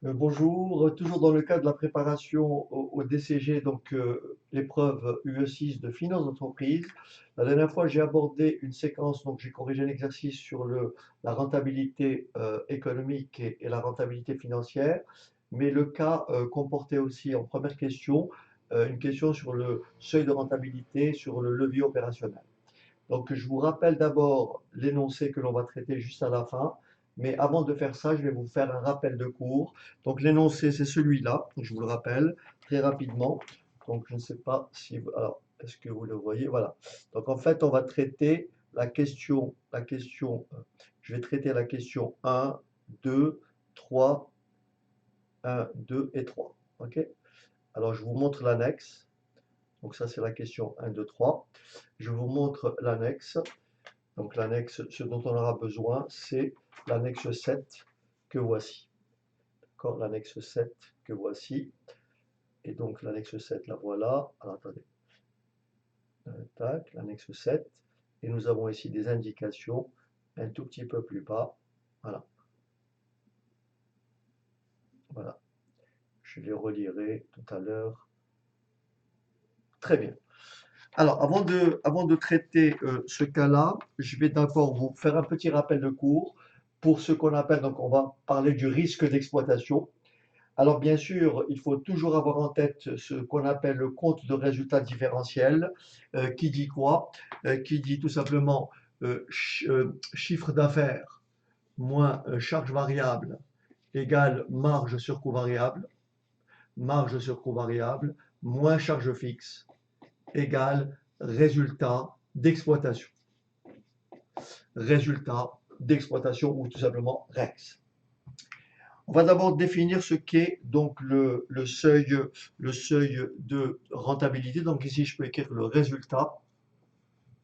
Bonjour, toujours dans le cadre de la préparation au DCG, donc l'épreuve UE6 de finance d'entreprise. La dernière fois, j'ai abordé une séquence, donc j'ai corrigé un exercice sur la rentabilité économique et la rentabilité financière, mais le cas comportait aussi en première question une question sur le seuil de rentabilité, sur le levier opérationnel. Donc, je vous rappelle d'abord l'énoncé que l'on va traiter juste à la fin. Mais avant de faire ça, je vais vous faire un rappel de cours. Donc, l'énoncé, c'est celui-là. Je vous le rappelle très rapidement. Donc, je ne sais pas si... Alors, est-ce que vous le voyez? Voilà. Donc, en fait, on va traiter je vais traiter la question 1, 2, 3, 1, 2 et 3. OK? Alors, je vous montre l'annexe. Donc, ça, c'est la question 1, 2, 3. Je vous montre l'annexe. Donc l'annexe, ce dont on aura besoin, c'est l'annexe 7 que voici. D'accord? L'annexe 7 que voici. Et donc l'annexe 7, la voilà. Alors attendez. Tac, l'annexe 7. Et nous avons ici des indications un tout petit peu plus bas. Voilà. Voilà. Je les relirai tout à l'heure. Très bien. Alors, avant de traiter ce cas-là, je vais d'abord vous faire un petit rappel de cours pour ce qu'on appelle, donc on va parler du risque d'exploitation. Alors bien sûr, il faut toujours avoir en tête ce qu'on appelle le compte de résultat différentiel, qui dit quoi? Qui dit tout simplement chiffre d'affaires moins charge variable égale marge sur coût variable, moins charge fixe égale résultat d'exploitation. Résultat d'exploitation ou tout simplement REX. On va d'abord définir ce qu'est donc le seuil de rentabilité. Donc ici, je peux écrire le résultat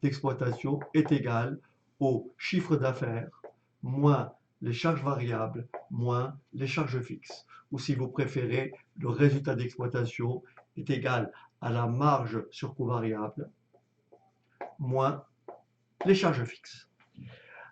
d'exploitation est égal au chiffre d'affaires moins les charges variables moins les charges fixes. Ou si vous préférez, le résultat d'exploitation est égal à la marge sur coût variable moins les charges fixes.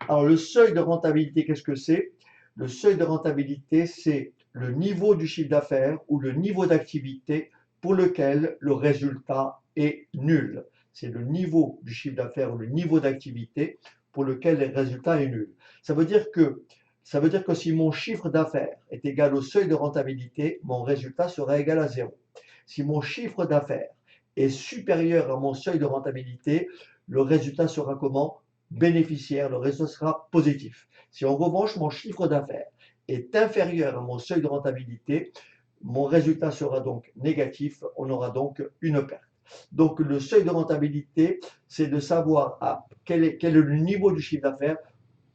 Alors le seuil de rentabilité, qu'est-ce que c'est? Le seuil de rentabilité, c'est le niveau du chiffre d'affaires ou le niveau d'activité pour lequel le résultat est nul. C'est le niveau du chiffre d'affaires ou le niveau d'activité pour lequel le résultat est nul. Ça veut dire que si mon chiffre d'affaires est égal au seuil de rentabilité, mon résultat sera égal à 0. Si mon chiffre d'affaires est supérieur à mon seuil de rentabilité, le résultat sera comment? Bénéficiaire, le résultat sera positif. Si en revanche mon chiffre d'affaires est inférieur à mon seuil de rentabilité, mon résultat sera donc négatif, on aura donc une perte. Donc le seuil de rentabilité, c'est de savoir quel est le niveau du chiffre d'affaires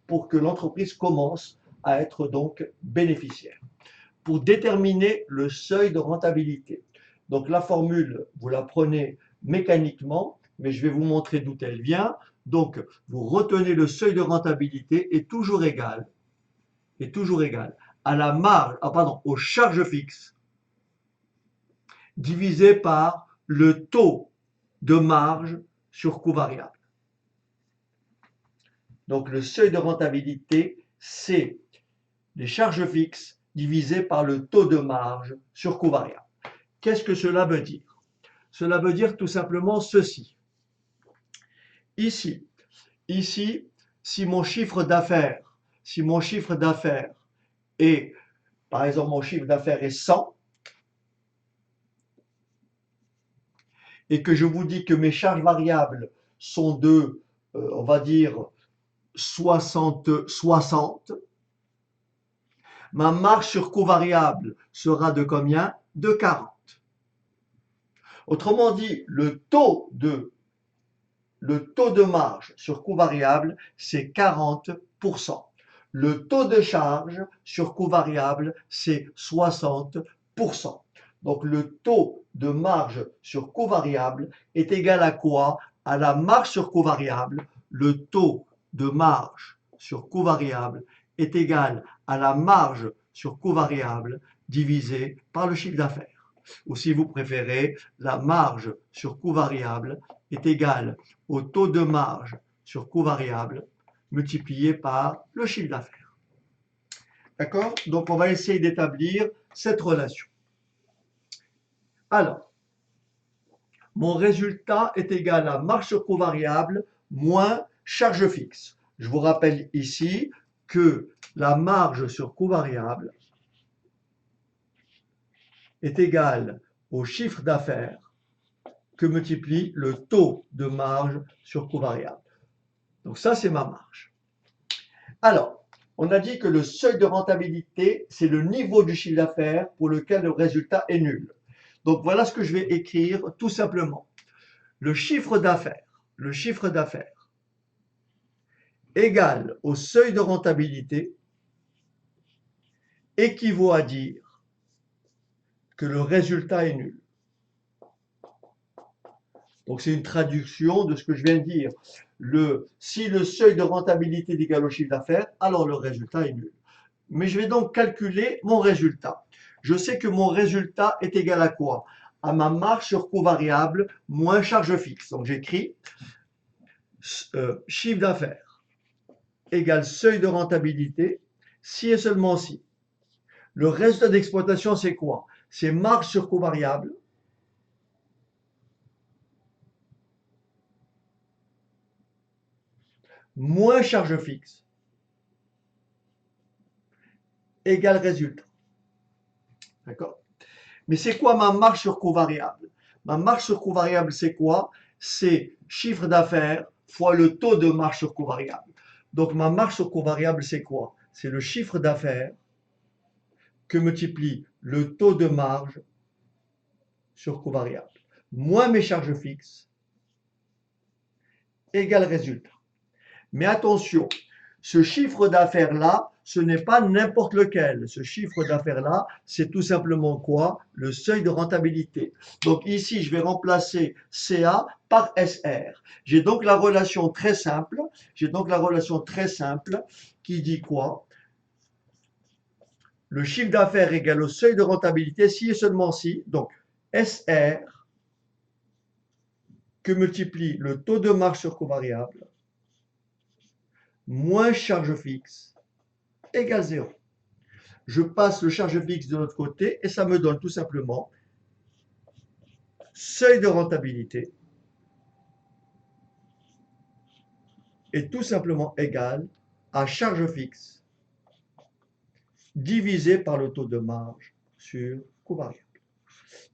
pour que l'entreprise commence à être donc bénéficiaire. Pour déterminer le seuil de rentabilité, donc la formule, vous la prenez mécaniquement, mais je vais vous montrer d'où elle vient. Donc, vous retenez le seuil de rentabilité est toujours égal à la marge, aux charges fixes divisé par le taux de marge sur coût variable. Donc, le seuil de rentabilité, c'est les charges fixes divisé par le taux de marge sur coût variable. Qu'est-ce que cela veut dire? Cela veut dire tout simplement ceci. Ici, si mon chiffre d'affaires est, par exemple, mon chiffre d'affaires est 100, et que je vous dis que mes charges variables sont de, on va dire, 60, ma marge sur coût variable sera de combien? De 40. Autrement dit, le taux de marge sur coût variable, c'est 40%. Le taux de charge sur coût variable, c'est 60%. Donc le taux de marge sur coût variable est égal à quoi? À la marge sur coût variable. Le taux de marge sur coût variable est égal à la marge sur coût variable divisé par le chiffre d'affaires. Ou si vous préférez, la marge sur coût variable est égale au taux de marge sur coût variable multiplié par le chiffre d'affaires. D'accord? Donc, on va essayer d'établir cette relation. Alors, mon résultat est égal à marge sur coût variable moins charge fixe. Je vous rappelle ici que la marge sur coût variable est égale au chiffre d'affaires que multiplie le taux de marge sur coût variable. Donc ça, c'est ma marge. Alors, on a dit que le seuil de rentabilité, c'est le niveau du chiffre d'affaires pour lequel le résultat est nul. Donc voilà ce que je vais écrire tout simplement. Le chiffre d'affaires égal au seuil de rentabilité équivaut à dire que le résultat est nul. Donc c'est une traduction de ce que je viens de dire. Si le seuil de rentabilité est égal au chiffre d'affaires, alors le résultat est nul. Mais je vais donc calculer mon résultat. Je sais que mon résultat est égal à quoi? À ma marge sur coût variable moins charge fixe. Donc j'écris chiffre d'affaires égale seuil de rentabilité si et seulement si. Le résultat d'exploitation, c'est quoi? C'est marge sur coût variable moins charge fixe égale résultat. D'accord? Mais c'est quoi ma marge sur coût variable? Ma marge sur coût variable, c'est quoi? C'est chiffre d'affaires fois le taux de marge sur coût variable. Donc ma marge sur coût variable, c'est quoi? C'est le chiffre d'affaires que multiplie le taux de marge sur coût variable, moins mes charges fixes, égale résultat. Mais attention, ce chiffre d'affaires-là, ce n'est pas n'importe lequel. Ce chiffre d'affaires-là, c'est tout simplement quoi? Le seuil de rentabilité. Donc ici, je vais remplacer CA par SR. J'ai donc la relation très simple. Qui dit quoi? Le chiffre d'affaires égale au seuil de rentabilité si et seulement si. Donc SR que multiplie le taux de marge sur coût variable moins charge fixe égale 0. Je passe le charge fixe de l'autre côté et ça me donne tout simplement seuil de rentabilité est tout simplement égal à charge fixe divisé par le taux de marge sur coût variable.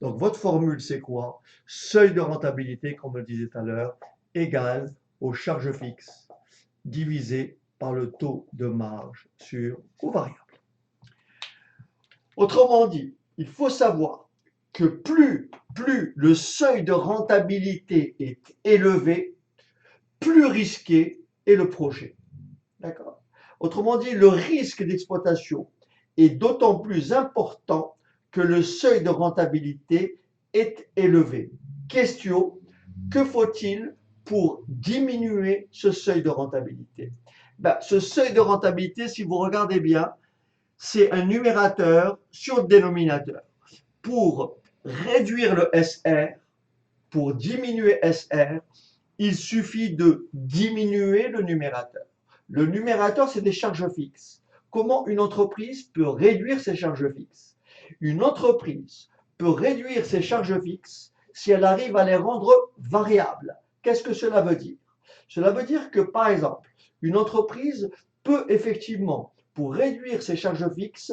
Donc votre formule, c'est quoi? Seuil de rentabilité, comme on le disait tout à l'heure, égal aux charges fixes divisé par le taux de marge sur coût variable. Autrement dit, il faut savoir que plus le seuil de rentabilité est élevé, plus risqué est le projet. D'accord? Autrement dit, le risque d'exploitation est d'autant plus important que le seuil de rentabilité est élevé. Question, que faut-il pour diminuer ce seuil de rentabilité? Ce seuil de rentabilité, si vous regardez bien, c'est un numérateur sur le dénominateur. Pour réduire le SR, pour diminuer SR, il suffit de diminuer le numérateur. Le numérateur, c'est des charges fixes. Comment une entreprise peut réduire ses charges fixes? Une entreprise peut réduire ses charges fixes si elle arrive à les rendre variables. Qu'est-ce que cela veut dire? Cela veut dire que, par exemple, une entreprise peut effectivement, pour réduire ses charges fixes,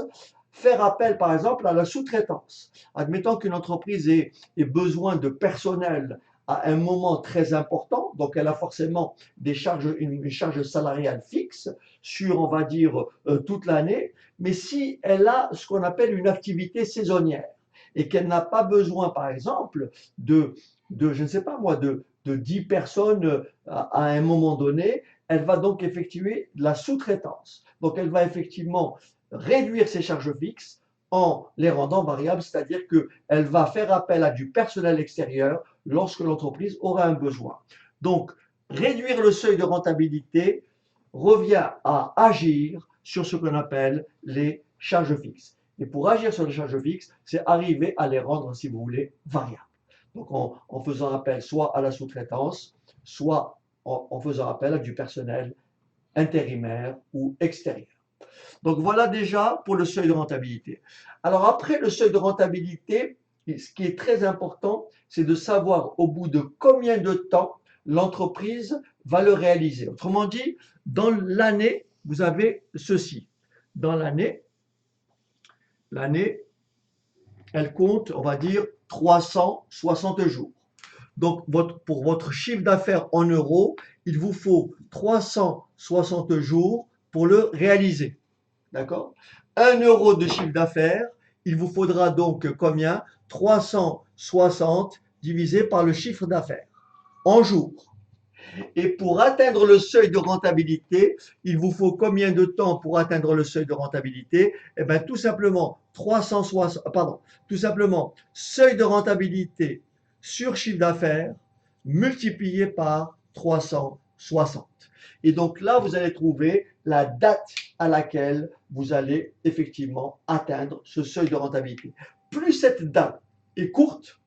faire appel, par exemple, à la sous-traitance. Admettons qu'une entreprise ait besoin de personnel à un moment très important, donc elle a forcément une charge salariale fixe sur, on va dire, toute l'année, mais si elle a ce qu'on appelle une activité saisonnière et qu'elle n'a pas besoin, par exemple, je ne sais pas moi, de 10 personnes à un moment donné, elle va donc effectuer de la sous-traitance. Donc elle va effectivement réduire ses charges fixes en les rendant variables, c'est-à-dire qu'elle va faire appel à du personnel extérieur lorsque l'entreprise aura un besoin. Donc, réduire le seuil de rentabilité revient à agir sur ce qu'on appelle les charges fixes. Et pour agir sur les charges fixes, c'est arriver à les rendre, si vous voulez, variables. Donc, en faisant appel soit à la sous-traitance, soit en faisant appel à du personnel intérimaire ou extérieur. Donc voilà déjà pour le seuil de rentabilité. Alors après le seuil de rentabilité, ce qui est très important, c'est de savoir au bout de combien de temps l'entreprise va le réaliser. Autrement dit, dans l'année, vous avez ceci. Dans l'année, elle compte, on va dire, 360 jours. Donc, pour votre chiffre d'affaires en euros, il vous faut 360 jours pour le réaliser. D'accord? 1 euro de chiffre d'affaires, il vous faudra donc combien? 360 divisé par le chiffre d'affaires en jours. Et pour atteindre le seuil de rentabilité, il vous faut combien de temps pour atteindre le seuil de rentabilité? Eh bien, tout simplement, tout simplement, seuil de rentabilité sur chiffre d'affaires multiplié par 360. Et donc là, vous allez trouver la date à laquelle vous allez effectivement atteindre ce seuil de rentabilité. Plus cette date est courte,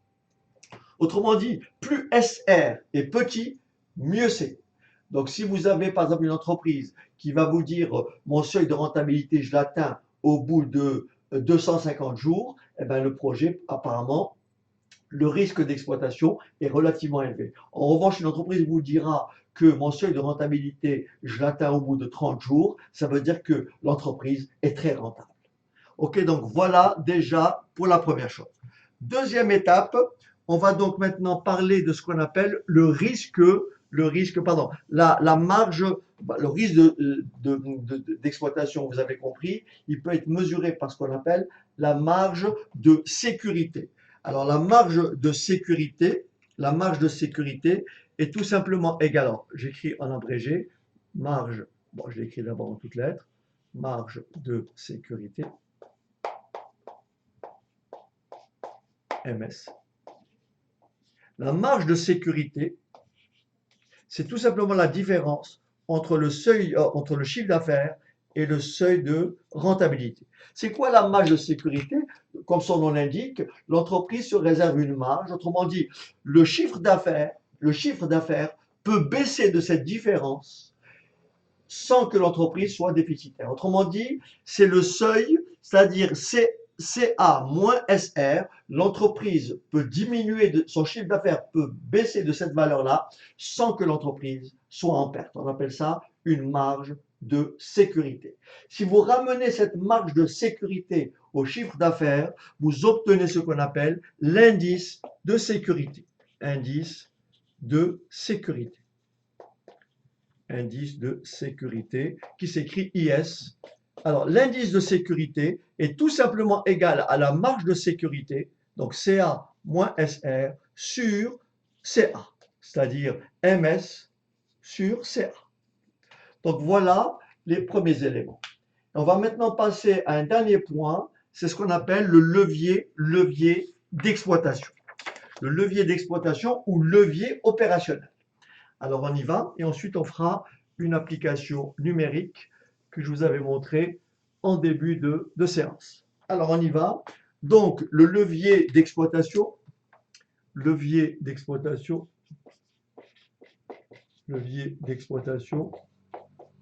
autrement dit, plus SR est petit, mieux c'est. Donc, si vous avez par exemple une entreprise qui va vous dire mon seuil de rentabilité, je l'atteins au bout de 250 jours, eh bien, le projet, apparemment, le risque d'exploitation est relativement élevé. En revanche, une entreprise vous dira que mon seuil de rentabilité, je l'atteins au bout de 30 jours, ça veut dire que l'entreprise est très rentable. Ok, donc voilà déjà pour la première chose. Deuxième étape, on va donc maintenant parler de ce qu'on appelle la marge, le risque d'exploitation, vous avez compris, il peut être mesuré par ce qu'on appelle la marge de sécurité. Alors la marge de sécurité est tout simplement égale, alors j'écris en abrégé, marge, bon je l'écris d'abord en toutes lettres, marge de sécurité, MS. La marge de sécurité, c'est tout simplement la différence entre le chiffre d'affaires et le seuil de rentabilité. C'est quoi la marge de sécurité? Comme son nom l'indique, l'entreprise se réserve une marge. Autrement dit, le chiffre d'affaires peut baisser de cette différence sans que l'entreprise soit déficitaire. Autrement dit, c'est le seuil, c'est-à-dire CA moins SR, l'entreprise peut diminuer, son chiffre d'affaires peut baisser de cette valeur-là sans que l'entreprise soit en perte. On appelle ça une marge de sécurité. Si vous ramenez cette marge de sécurité au chiffre d'affaires, vous obtenez ce qu'on appelle l'indice de sécurité. Indice de sécurité. Indice de sécurité qui s'écrit IS. Alors, l'indice de sécurité est tout simplement égal à la marge de sécurité, donc CA moins SR sur CA, c'est-à-dire MS sur CA. Donc, voilà les premiers éléments. On va maintenant passer à un dernier point, c'est ce qu'on appelle le levier d'exploitation. Le levier d'exploitation ou levier opérationnel. Alors on y va et ensuite on fera une application numérique que je vous avais montré en début de séance. Alors on y va. Donc le levier d'exploitation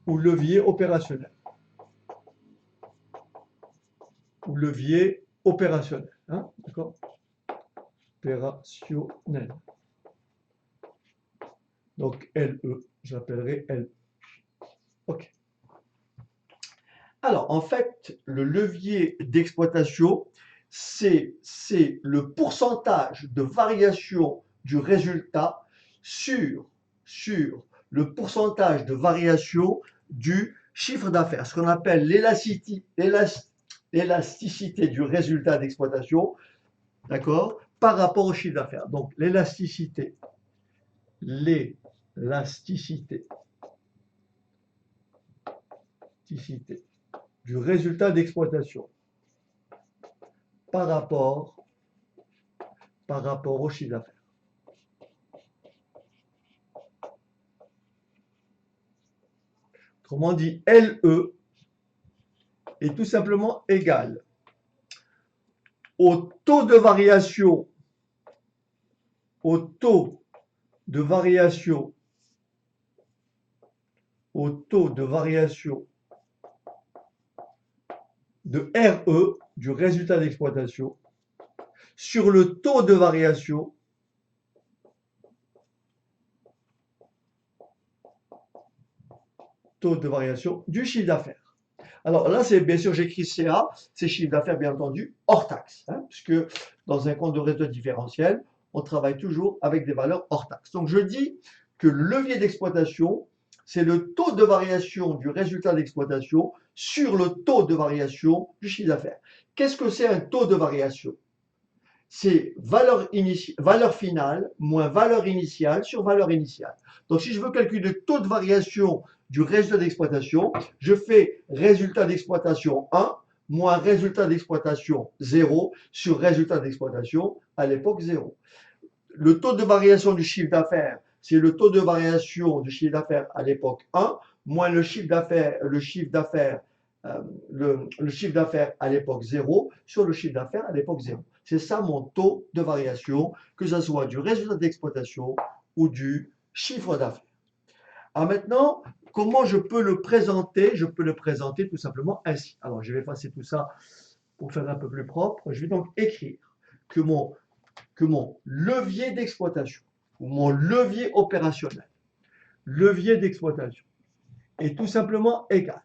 ou levier opérationnel. Hein, d'accord? Opérationnel. Donc LE, j'appellerai L. OK. Alors, en fait, le levier d'exploitation, c'est le pourcentage de variation du résultat sur le pourcentage de variation du chiffre d'affaires, ce qu'on appelle l'élasticité du résultat d'exploitation, d'accord, par rapport au chiffre d'affaires. Donc, l'élasticité du résultat d'exploitation par rapport au chiffre d'affaires. Autrement dit, LE est tout simplement égal au taux de variation de RE, du résultat d'exploitation, sur le taux de variation du chiffre d'affaires. Alors là, c'est bien sûr, j'écris CA, c'est chiffre d'affaires, bien entendu, hors taxe, hein, puisque dans un compte de résultat différentiel, on travaille toujours avec des valeurs hors taxe. Donc je dis que le levier d'exploitation, c'est le taux de variation du résultat d'exploitation sur le taux de variation du chiffre d'affaires. Qu'est-ce que c'est un taux de variation? C'est valeur finale moins valeur initiale sur valeur initiale. Donc si je veux calculer le taux de variation du résultat d'exploitation, je fais résultat d'exploitation 1 moins résultat d'exploitation 0 sur résultat d'exploitation à l'époque 0. Le taux de variation du chiffre d'affaires, c'est le taux de variation du chiffre d'affaires à l'époque 1 moins le chiffre d'affaires à l'époque 0 sur le chiffre d'affaires à l'époque 0. C'est ça mon taux de variation, que ce soit du résultat d'exploitation ou du chiffre d'affaires. Alors maintenant, comment je peux le présenter? Je peux le présenter tout simplement ainsi. Alors je vais effacer tout ça pour faire un peu plus propre. Je vais donc écrire que mon levier d'exploitation ou mon levier opérationnel, levier d'exploitation, est tout simplement égal.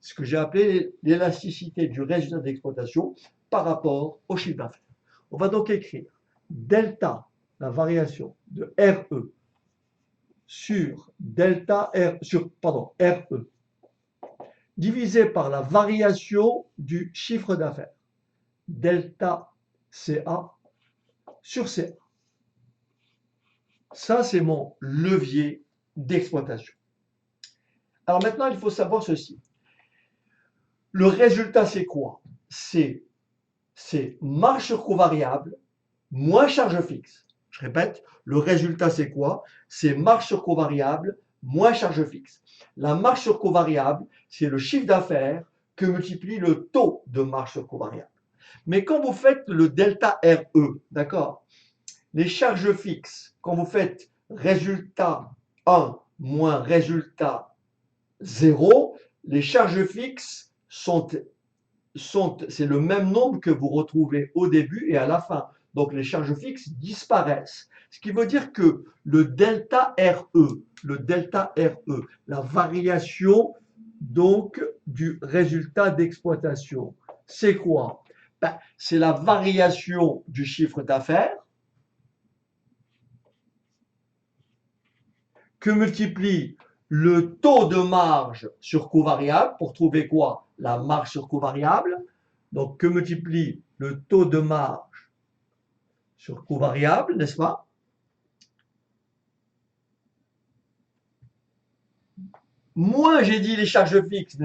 Ce que j'ai appelé l'élasticité du résultat d'exploitation par rapport au chiffre d'affaires. On va donc écrire delta, la variation de RE sur RE divisé par la variation du chiffre d'affaires, delta CA sur CA. Ça, c'est mon levier d'exploitation. Alors maintenant, il faut savoir ceci. Le résultat, c'est quoi? C'est marge sur coût variable moins charge fixe. Je répète, le résultat, c'est quoi? C'est marge sur coût variable moins charge fixe. La marge sur coût variable, c'est le chiffre d'affaires que multiplie le taux de marge sur coût variable. Mais quand vous faites le delta RE, d'accord, les charges fixes, quand vous faites résultat 1 moins résultat 0, les charges fixes c'est le même nombre que vous retrouvez au début et à la fin. Donc les charges fixes disparaissent. Ce qui veut dire que le delta RE, la variation donc du résultat d'exploitation, c'est quoi? C'est la variation du chiffre d'affaires que multiplie le taux de marge sur coût variable pour trouver quoi? La marge sur coût variable. Donc, que multiplie le taux de marge sur coût variable, n'est-ce pas? Moins j'ai dit les charges fixes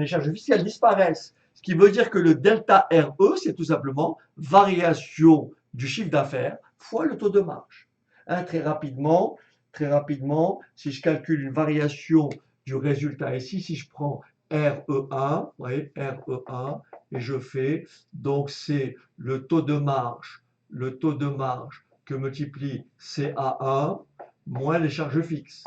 elles disparaissent. Ce qui veut dire que le delta RE, c'est tout simplement variation du chiffre d'affaires fois le taux de marge. Hein, très rapidement, si je calcule une variation du résultat ici, si je prends RE1, vous voyez, RE1, et je fais, donc c'est le taux de marge que multiplie CA1 moins les charges fixes.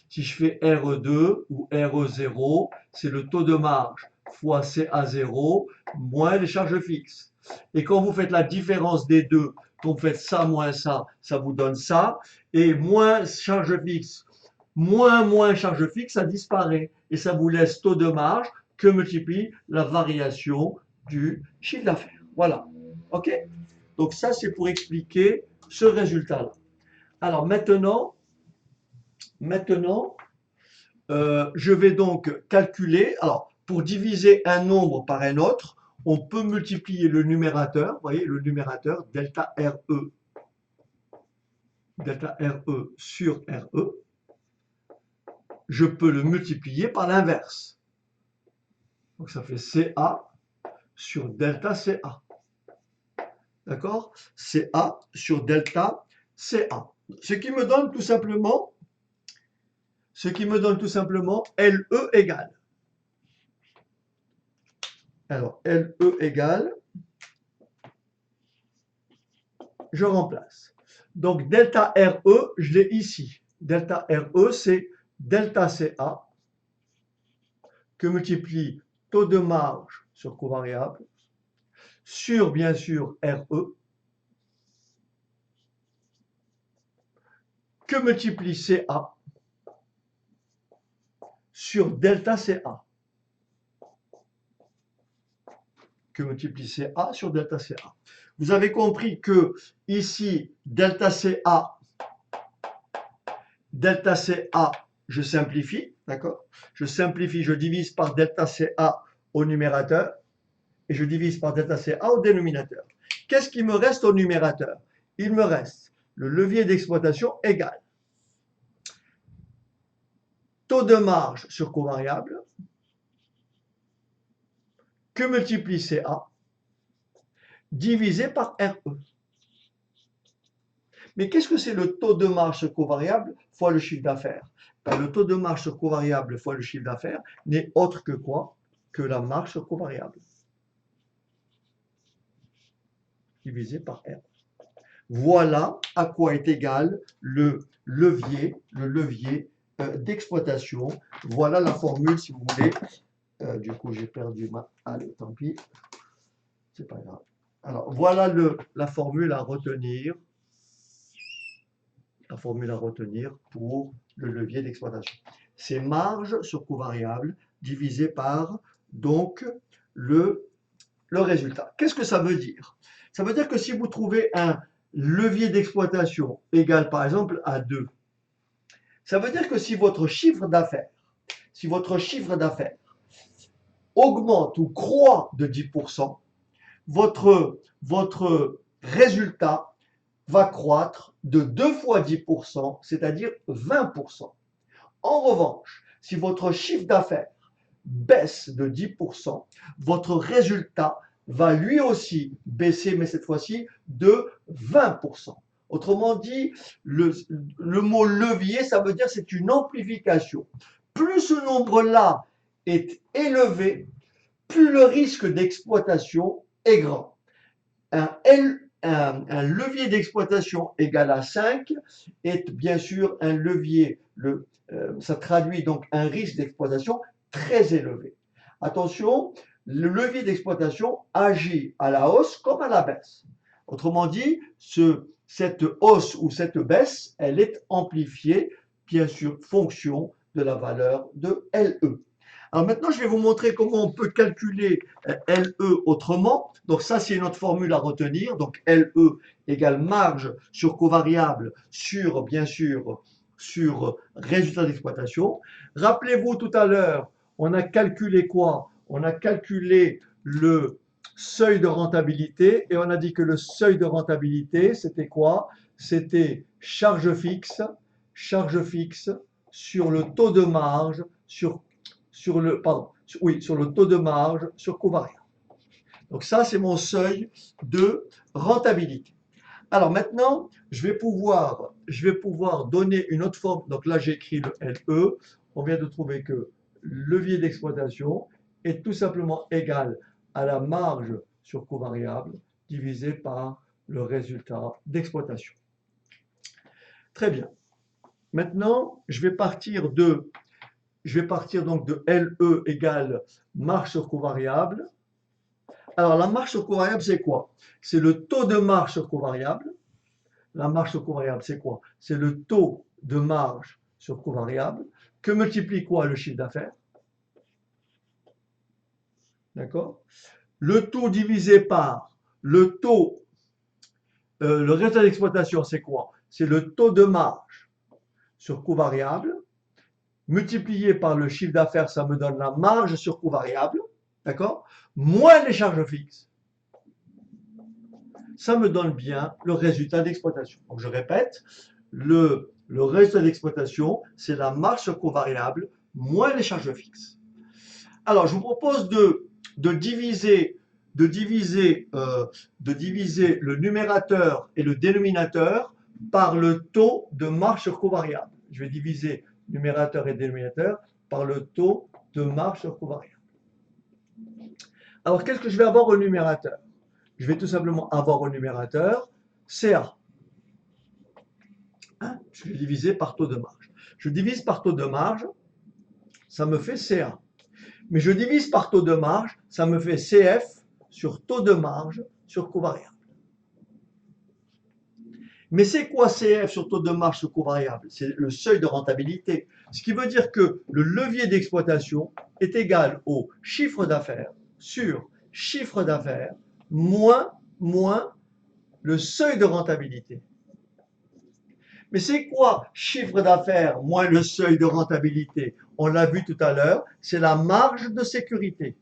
Si je fais RE2 ou RE0, c'est le taux de marge fois CA0 moins les charges fixes. Et quand vous faites la différence des deux, quand vous faites ça moins ça, ça vous donne ça. Et moins charge fixe, moins charge fixe, ça disparaît. Et ça vous laisse taux de marge que multiplie la variation du chiffre d'affaires. Voilà. OK? Donc ça, c'est pour expliquer ce résultat-là. Alors maintenant, je vais donc calculer. Alors, pour diviser un nombre par un autre, on peut multiplier le numérateur, vous voyez, le numérateur, delta RE sur RE. Je peux le multiplier par l'inverse. Donc, ça fait CA sur delta CA. D'accord? CA sur delta CA. Ce qui me donne tout simplement LE égale. Alors, LE égale, je remplace. Donc, delta RE, je l'ai ici. Delta RE, c'est delta CA que multiplie taux de marge sur covariable, sur bien sûr RE, que multiplie CA sur delta CA. Que multiplie CA sur delta CA. Vous avez compris que ici, delta CA, je simplifie, d'accord? Je simplifie, je divise par delta CA au numérateur et je divise par delta CA au dénominateur. Qu'est-ce qui me reste au numérateur? Il me reste le levier d'exploitation égal taux de marge sur covariable que multiplie CA divisé par RE. Mais qu'est-ce que c'est le taux de marge sur covariable fois le chiffre d'affaires? Le taux de marge sur covariable fois le chiffre d'affaires n'est autre que quoi? Que la marge sur covariable divisé par R. Voilà à quoi est égal le levier d'exploitation. Voilà la formule, si vous voulez. Du coup, j'ai perdu ma... Allez, tant pis. C'est pas grave. Alors, voilà la formule à retenir. La formule à retenir pour le levier d'exploitation. C'est marge sur covariable divisé par donc le résultat. Qu'est-ce que ça veut dire? Ça veut dire que si vous trouvez un levier d'exploitation égal par exemple à 2, ça veut dire que si votre chiffre d'affaires augmente ou croît de 10%, votre résultat va croître de 2 fois 10%, c'est-à-dire 20%. En revanche, si votre chiffre d'affaires baisse de 10%, votre résultat va lui aussi baisser, mais cette fois-ci de 20%. Autrement dit, le mot levier, ça veut dire c'est une amplification. Plus ce nombre-là est élevé, plus le risque d'exploitation est grand. Un levier d'exploitation égal à 5 est bien sûr un levier, ça traduit donc un risque d'exploitation très élevé. Attention, le levier d'exploitation agit à la hausse comme à la baisse. Autrement dit, cette hausse ou cette baisse, elle est amplifiée, bien sûr, fonction de la valeur de LE. Alors maintenant, je vais vous montrer comment on peut calculer LE autrement. Donc ça, c'est notre formule à retenir. Donc LE égale marge sur covariable sur, bien sûr, sur résultat d'exploitation. Rappelez-vous tout à l'heure, on a calculé quoi? On a calculé le seuil de rentabilité et on a dit que le seuil de rentabilité, c'était quoi? C'était charge fixe sur le taux de marge sur le taux de marge sur covariable. Donc ça, c'est mon seuil de rentabilité. Alors maintenant, je vais pouvoir donner une autre forme. Donc là, j'écris le LE. On vient de trouver que levier d'exploitation est tout simplement égal à la marge sur covariable divisé par le résultat d'exploitation. Très bien. Maintenant, je vais partir donc de LE égale marge sur covariable. Alors, la marge sur covariable, c'est quoi? C'est le taux de marge sur covariable. La marge sur covariable, c'est quoi? C'est le taux de marge sur covariable que multiplie quoi? Le chiffre d'affaires. D'accord? Le taux divisé par le taux, le résultat d'exploitation, c'est quoi? C'est le taux de marge sur covariable multiplié par le chiffre d'affaires, ça me donne la marge sur covariable, d'accord? Moins les charges fixes. Ça me donne bien le résultat d'exploitation. Donc je répète, le résultat d'exploitation, c'est la marge sur covariable moins les charges fixes. Alors je vous propose de diviser le numérateur et le dénominateur par le taux de marge sur covariable. Je vais diviser numérateur et dénominateur par le taux de marge sur covariable. Alors, qu'est-ce que je vais avoir au numérateur? Je vais tout simplement avoir au numérateur CA. Hein? Je vais diviser par taux de marge. Je divise par taux de marge, ça me fait CA. Mais je divise par taux de marge, ça me fait CF sur taux de marge sur coût variable. Mais c'est quoi CF sur taux de marge sur coût variable? C'est le seuil de rentabilité. Ce qui veut dire que le levier d'exploitation est égal au chiffre d'affaires sur chiffre d'affaires moins le seuil de rentabilité. Mais c'est quoi chiffre d'affaires moins le seuil de rentabilité? On l'a vu tout à l'heure, c'est la marge de sécurité.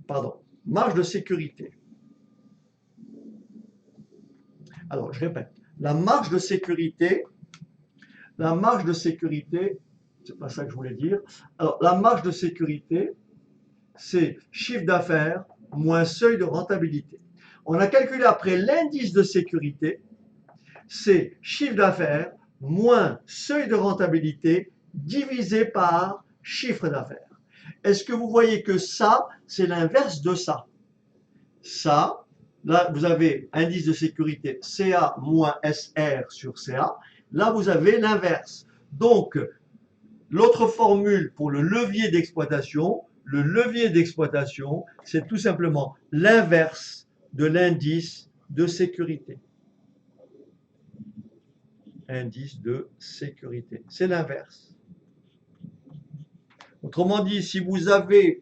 Pardon, marge de sécurité. Alors, je répète, la marge de sécurité, c'est pas ça que je voulais dire. Alors, la marge de sécurité, c'est chiffre d'affaires moins seuil de rentabilité. On a calculé après l'indice de sécurité, c'est chiffre d'affaires moins seuil de rentabilité divisé par chiffre d'affaires. Est-ce que vous voyez que ça, c'est l'inverse de ça? Ça, là, vous avez indice de sécurité CA moins SR sur CA. Là, vous avez l'inverse. Donc, l'autre formule pour le levier d'exploitation, c'est tout simplement l'inverse de l'indice de sécurité. Indice de sécurité. C'est l'inverse. Autrement dit, si vous avez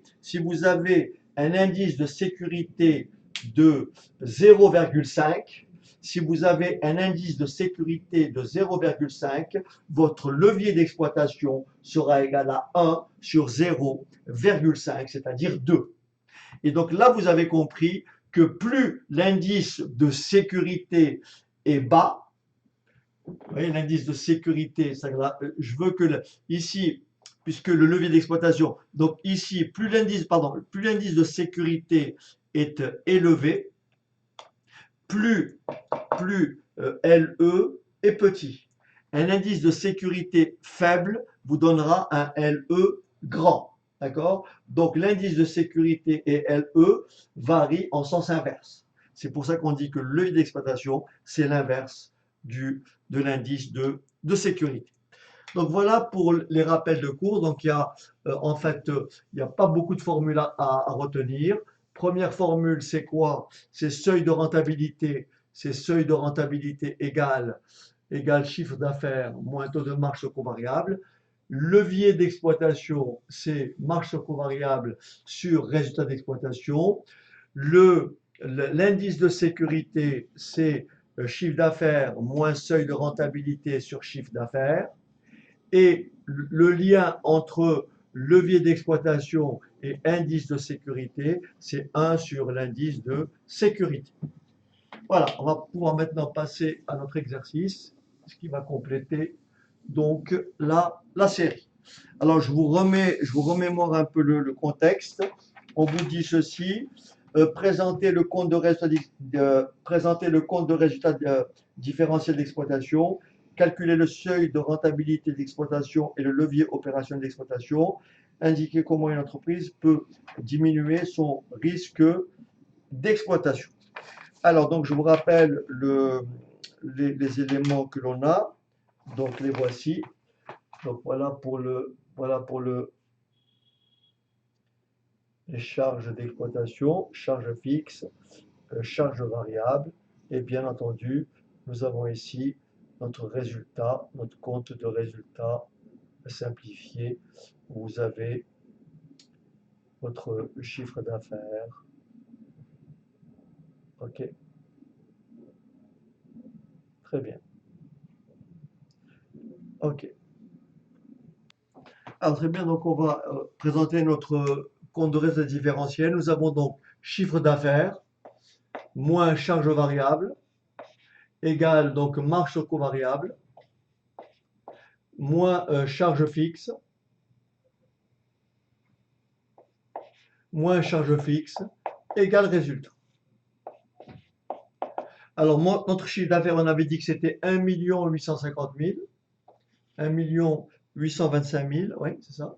un indice de sécurité de 0,5, si vous avez un indice de sécurité de 0,5, votre levier d'exploitation sera égal à 1 sur 0,5, c'est-à-dire 2. Et donc là, vous avez compris que plus l'indice de sécurité est bas, vous voyez, l'indice de sécurité, je veux que ici, puisque le levier d'exploitation, donc ici, plus l'indice de sécurité est élevé, plus LE est petit. Un indice de sécurité faible vous donnera un LE grand. D'accord? Donc l'indice de sécurité et LE varient en sens inverse. C'est pour ça qu'on dit que le levier d'exploitation, c'est l'inverse de l'indice de sécurité. Donc voilà pour les rappels de cours. Donc il y a en fait, il n'y a pas beaucoup de formules à retenir. Première formule, c'est quoi? C'est seuil de rentabilité. C'est seuil de rentabilité égal chiffre d'affaires moins taux de marge sur coût variable. Levier d'exploitation, c'est marge sur coût variable sur résultat d'exploitation. L'indice de sécurité, c'est chiffre d'affaires moins seuil de rentabilité sur chiffre d'affaires. Et le lien entre levier d'exploitation et indice de sécurité, c'est 1 sur l'indice de sécurité. Voilà, on va pouvoir maintenant passer à notre exercice, ce qui va compléter donc la série. Alors, je vous remémore un peu le contexte. On vous dit ceci. Présenter le compte de résultat différentiel d'exploitation, calculer le seuil de rentabilité d'exploitation et le levier opérationnel d'exploitation, indiquer comment une entreprise peut diminuer son risque d'exploitation. Alors, donc, je vous rappelle les éléments que l'on a. Donc, les voici. Donc, voilà pour les charges d'exploitation, charges fixes, charges variables. Et bien entendu, nous avons ici notre résultat, notre compte de résultat simplifié, où vous avez votre chiffre d'affaires. OK. Très bien. OK. Alors très bien, donc on va présenter notre compte de résultat différentiel. Nous avons donc chiffre d'affaires moins charge variable égale donc marge sur coût variable moins charge fixe moins charge fixe égale résultat. Alors notre chiffre d'affaires, on avait dit que c'était 1 850 000, 1 825 000, oui c'est ça,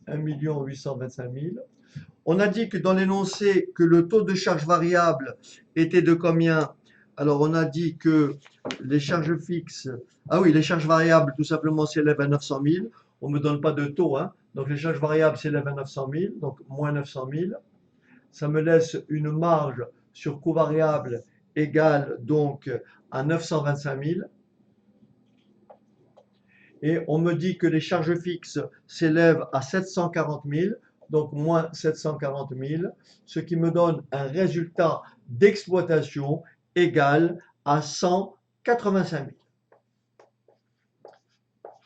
1 825 000. On a dit que dans l'énoncé que le taux de charge variable était de combien? Alors on a dit que les charges fixes, les charges variables tout simplement s'élèvent à 900 000. On ne me donne pas de taux, hein. Donc les charges variables s'élèvent à 900 000, donc moins 900 000. Ça me laisse une marge sur coût variable égale donc à 925 000. Et on me dit que les charges fixes s'élèvent à 740 000, donc moins 740 000, ce qui me donne un résultat d'exploitation égal à 185 000.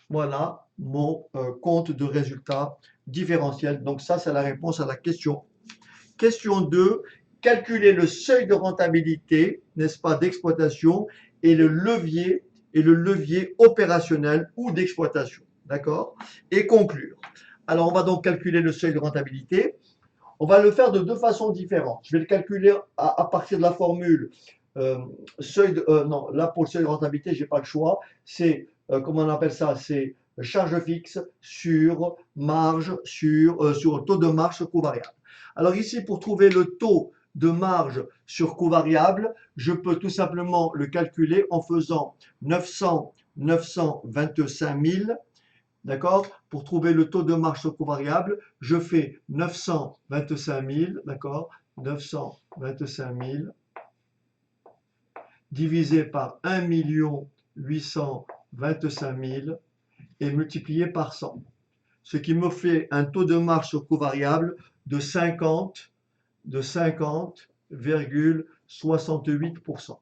Voilà mon compte de résultat différentiel. Donc ça, c'est la réponse à la question. Question 2, calculer le seuil de rentabilité, n'est-ce pas, d'exploitation et le levier opérationnel ou d'exploitation. D'accord? Et conclure. Alors, on va donc calculer le seuil de rentabilité. On va le faire de deux façons différentes. Je vais le calculer à partir de la formule non, là pour le seuil de rentabilité, je n'ai pas le choix. C'est, comment on appelle ça? C'est charge fixe sur marge, sur taux de marge sur coût variable. Alors ici, pour trouver le taux de marge sur coût variable, je peux tout simplement le calculer en faisant 925 000. D'accord? Pour trouver le taux de marge sur coût variable, je fais 925 000, d'accord? 925 000 divisé par 1 825 000 et multiplié par 100. Ce qui me fait un taux de marge sur coût variable de 50,68%.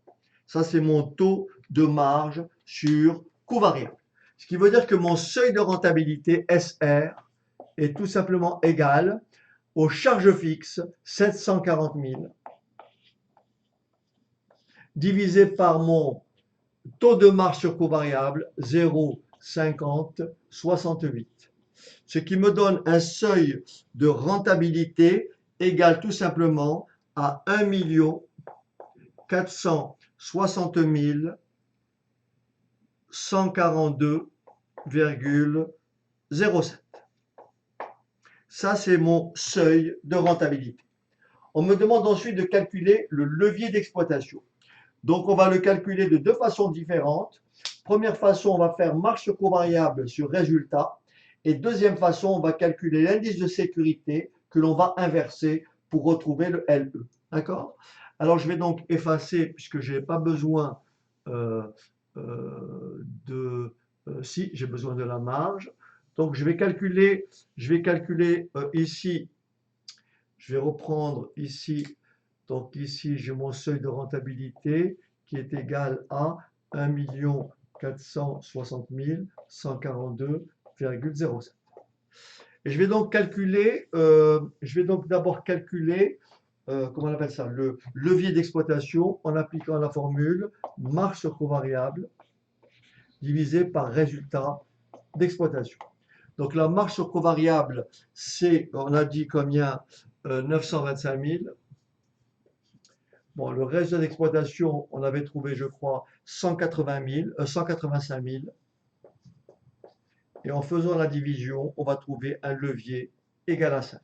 Ça, c'est mon taux de marge sur coût variable. Ce qui veut dire que mon seuil de rentabilité SR est tout simplement égal aux charges fixes 740 000 divisé par mon taux de marge sur coût variable 0,5068. Ce qui me donne un seuil de rentabilité égal tout simplement à 1 460 142,07. Ça, c'est mon seuil de rentabilité. On me demande ensuite de calculer le levier d'exploitation. Donc, on va le calculer de deux façons différentes. Première façon, on va faire marge sur coût variable sur résultat. Et deuxième façon, on va calculer l'indice de sécurité que l'on va inverser pour retrouver le LE. D'accord? Alors, je vais donc effacer, puisque je n'ai pas besoin si, j'ai besoin de la marge. Donc, je vais calculer ici, je vais reprendre ici. Donc ici, j'ai mon seuil de rentabilité qui est égal à 1 460 142,07. Et je vais donc calculer, d'abord calculer, comment on appelle ça, le levier d'exploitation en appliquant la formule marge sur coût variable divisé par résultat d'exploitation. Donc la marge sur coût variable, c'est, on a dit combien, 925 000. Bon, le résultat d'exploitation, on avait trouvé, je crois, 185 000. Et en faisant la division, on va trouver un levier égal à 5.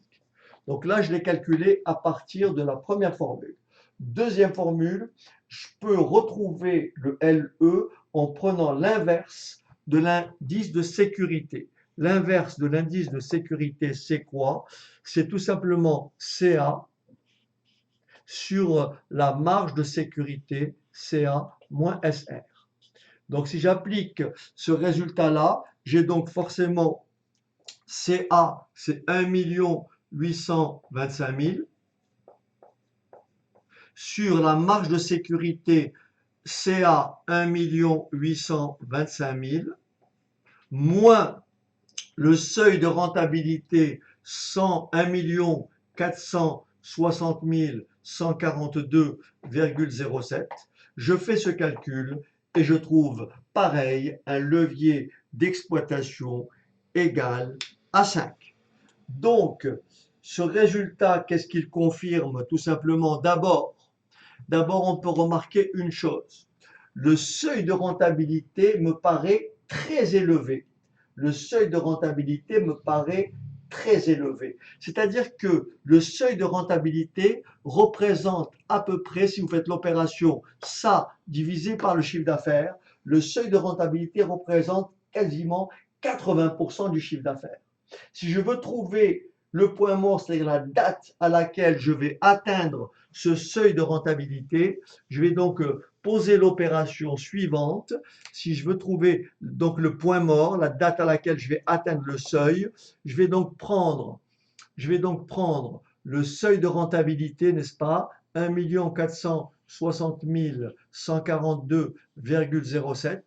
Donc là, je l'ai calculé à partir de la première formule. Deuxième formule, je peux retrouver le LE en prenant l'inverse de l'indice de sécurité. L'inverse de l'indice de sécurité, c'est quoi? C'est tout simplement CA sur la marge de sécurité CA moins SR. Donc si j'applique ce résultat-là, j'ai donc forcément CA, c'est 1 825 000, sur la marge de sécurité CA 1 825 000, moins le seuil de rentabilité 101 460 142,07. Je fais ce calcul et je trouve pareil un levier d'exploitation égal à 5. Donc, ce résultat, qu'est-ce qu'il confirme? Tout simplement, d'abord, on peut remarquer une chose. Le seuil de rentabilité me paraît très élevé. Le seuil de rentabilité me paraît très élevé. C'est-à-dire que le seuil de rentabilité représente à peu près, si vous faites l'opération ça divisé par le chiffre d'affaires, le seuil de rentabilité représente quasiment 80% du chiffre d'affaires. Si je veux trouver le point mort, c'est-à-dire la date à laquelle je vais atteindre ce seuil de rentabilité, je vais donc poser l'opération suivante. Si je veux trouver donc le point mort, la date à laquelle je vais atteindre le seuil, je vais donc prendre le seuil de rentabilité, n'est-ce pas? 1 460 142,07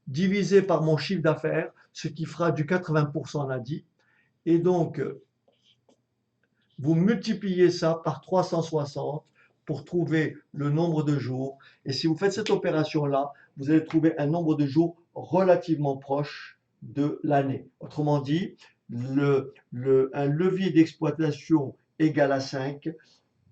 divisé par mon chiffre d'affaires, ce qui fera du 80%, on a dit. Et donc, vous multipliez ça par 360 pour trouver le nombre de jours. Et si vous faites cette opération-là, vous allez trouver un nombre de jours relativement proche de l'année. Autrement dit, un levier d'exploitation égal à 5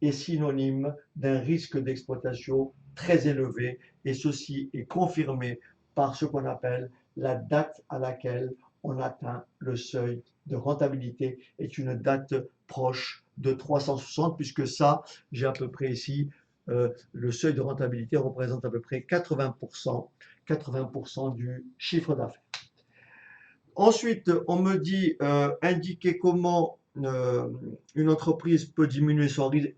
est synonyme d'un risque d'exploitation très élevé. Et ceci est confirmé par ce qu'on appelle la date à laquelle on atteint le seuil de rentabilité, est une date proche de 360, puisque ça, j'ai à peu près ici, le seuil de rentabilité représente à peu près 80%, 80% du chiffre d'affaires. Ensuite, on me dit indiquer comment une entreprise peut diminuer son risque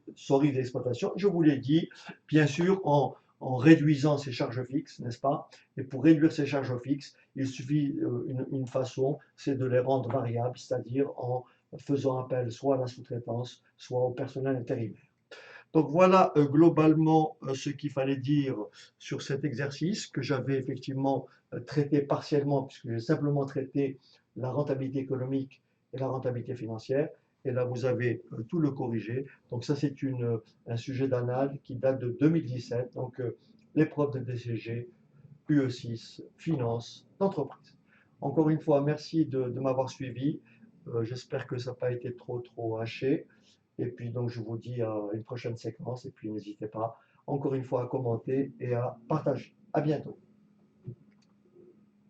d'exploitation. Je vous l'ai dit, bien sûr, en réduisant ses charges fixes, n'est-ce pas? Et pour réduire ses charges fixes, il suffit une façon, c'est de les rendre variables, c'est-à-dire en faisant appel soit à la sous-traitance, soit au personnel intérimaire. Donc voilà globalement ce qu'il fallait dire sur cet exercice que j'avais effectivement traité partiellement, puisque j'ai simplement traité la rentabilité économique et la rentabilité financière. Et là, vous avez tout le corrigé. Donc ça, c'est un sujet d'anal qui date de 2017. Donc l'épreuve de DCG, UE6, finance d'entreprise. Encore une fois, merci de m'avoir suivi. J'espère que ça n'a pas été trop haché. Et puis donc je vous dis à une prochaine séquence et puis n'hésitez pas encore une fois à commenter et à partager. À bientôt.